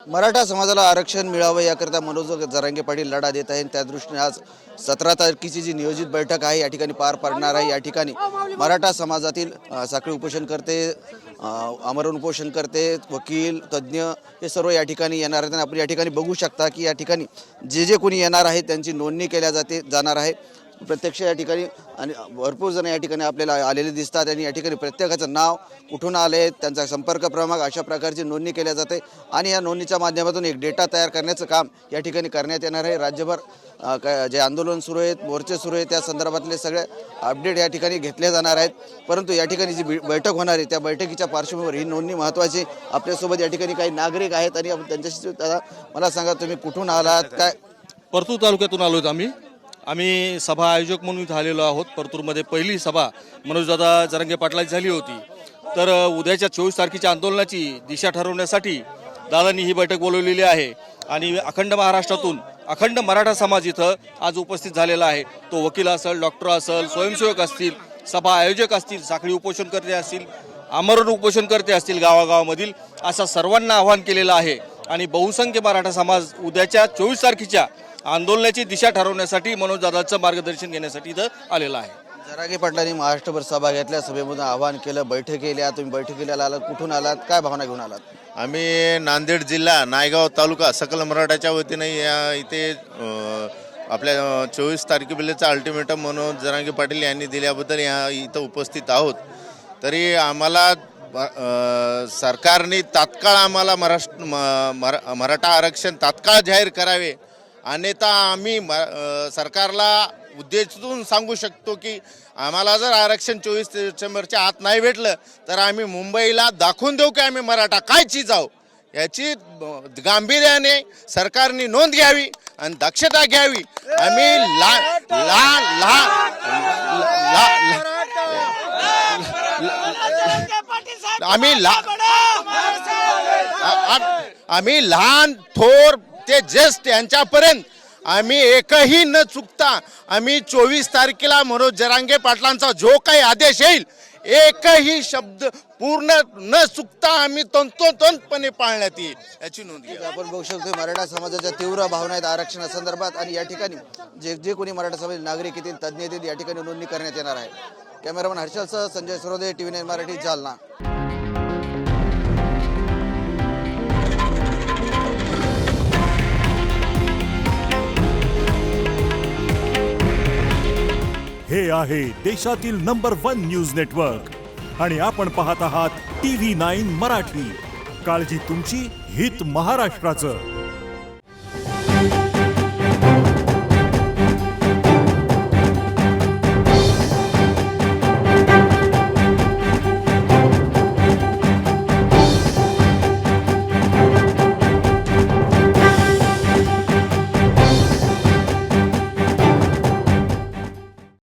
मराठा समाजाला आरक्षण मिळावं याकरता मनोज जरांगे पाटील लढा देत आहेत। त्या दृष्टीने आज 17 तारखेची जी नियोजित बैठक आहे या ठिकाणी पार पडणार आहे। या ठिकाणी मराठा समाजातील साखळी उपोषणकर्ते, आमरण उपोषणकर्ते, वकील, तज्ज्ञ हे सर्व या ठिकाणी येणार आहेत। आपण या ठिकाणी बघू शकता की या ठिकाणी जे कोणी येणार आहे त्यांची नोंदणी केल्या जाणार आहे। प्रत्यक्ष या ठिकाणी आणि भरपूर जण या ठिकाणी आपल्याला आलेले दिसतात आणि या ठिकाणी प्रत्येकाचं नाव, कुठून आले, त्यांचा संपर्क क्रमांक अशा प्रकारची नोंदणी केल्या जाते आणि या नोंदणीच्या माध्यमातून एक डेटा तयार करण्याचं काम या ठिकाणी करण्यात येणार आहे। राज्यभर जे आंदोलन सुरू आहेत, मोर्चे सुरू आहेत, त्या संदर्भातले सगळे अपडेट या ठिकाणी घेतले जाणार आहेत। परंतु या ठिकाणी जी बैठक होणार आहे त्या बैठकीच्या पार्श्वभूमीवर ही नोंदणी महत्त्वाची। आपल्यासोबत या ठिकाणी काही नागरिक आहेत आणि आपण त्यांच्याशी मला सांगा, तुम्ही कुठून आलात, काय? परतूर तालुक्यातून आलो आम्ही सभा आयोजक म्हणून इथं आलेलो आहोत। परतूरमध्ये पहिली सभा मनोजदादा जरांगे पाटलांची झाली होती। तर उद्याच्या 24 तारखेच्या आंदोलनाची दिशा ठरवण्यासाठी दादांनी ही बैठक बोलवलेली आहे आणि अखंड महाराष्ट्रातून अखंड मराठा समाज इथं आज उपस्थित झालेला आहे। तो वकील असेल, डॉक्टर असेल, स्वयंसेवक असतील, सभा आयोजक असतील, साखळी उपोषणकर्ते असतील, आमरण उपोषणकर्ते असतील, गावागावामधील असा सर्वांना आवाहन केलेलं आहे आणि बहुसंख्य मराठा समाज उद्याच्या 24 तारखेच्या आंदोलनाची दिशा ठरवण्यासाठी मनोजदादांचं मार्गदर्शन घेण्यासाठी इथं आलेला आहे। जरांगे पाटलांनी महाराष्ट्रभर सभा घेतल्या, सभेमधून आवाहन केलं, बैठक केल्या। तुम्ही बैठकीला आलात, कुठून आलात, काय भावना घेऊन आलात? आम्ही नांदेड जिल्हा, नायगाव तालुका सकल मराठाच्या वतीने इथे आपल्या 24 तारखेपर्यंतचा अल्टिमेटम मनोज जरांगे पाटील यांनी दिल्याबद्दल इथं उपस्थित आहोत। तरी आम्हाला सरकारने तात्काळ आम्हाला मराठा आरक्षण तात्काळ जाहीर करावे, अन्यथा आम्ही सरकारला उद्देशून सांगू शकतो की आम्हाला जर आरक्षण 24 डिसेंबरच्या आत नाही भेटलं तर आम्ही मुंबईला दाखवून देऊ की आम्ही मराठा काय चीज आहो। याची गांभीर्याने सरकारने नोंद घ्यावी आणि दक्षता घ्यावी। आम्ही आम्ही लहान थोर ते ज्येष्ठ यांच्यापर्यंत आम्ही एकही न चुकता आम्ही 24 तारखेला मनोज जरांगे पाटलांचा जो काही आदेश येईल एकही शब्द पूर्ण न चुकता आम्ही तंतोतंतपणे पाळण्यात येईल याची नोंद घ्या। आपण बघू शकतो मराठा समाजाच्या तीव्र भावना आहेत आरक्षणासंदर्भात आणि या ठिकाणी जे कोणी मराठा समाजाचे नागरिक येतील, तज्ज्ञ येतील, या ठिकाणी नोंदणी करण्यात येणार आहे। कॅमेरामन हर्षलसह संजय सरोदे, TV9 मराठी, जालना। हे आहे देशातील नंबर 1 न्यूज नेटवर्क आणि आपण पाहत आहात TV9 मराठी। काळजी तुमची, हित महाराष्ट्राचं।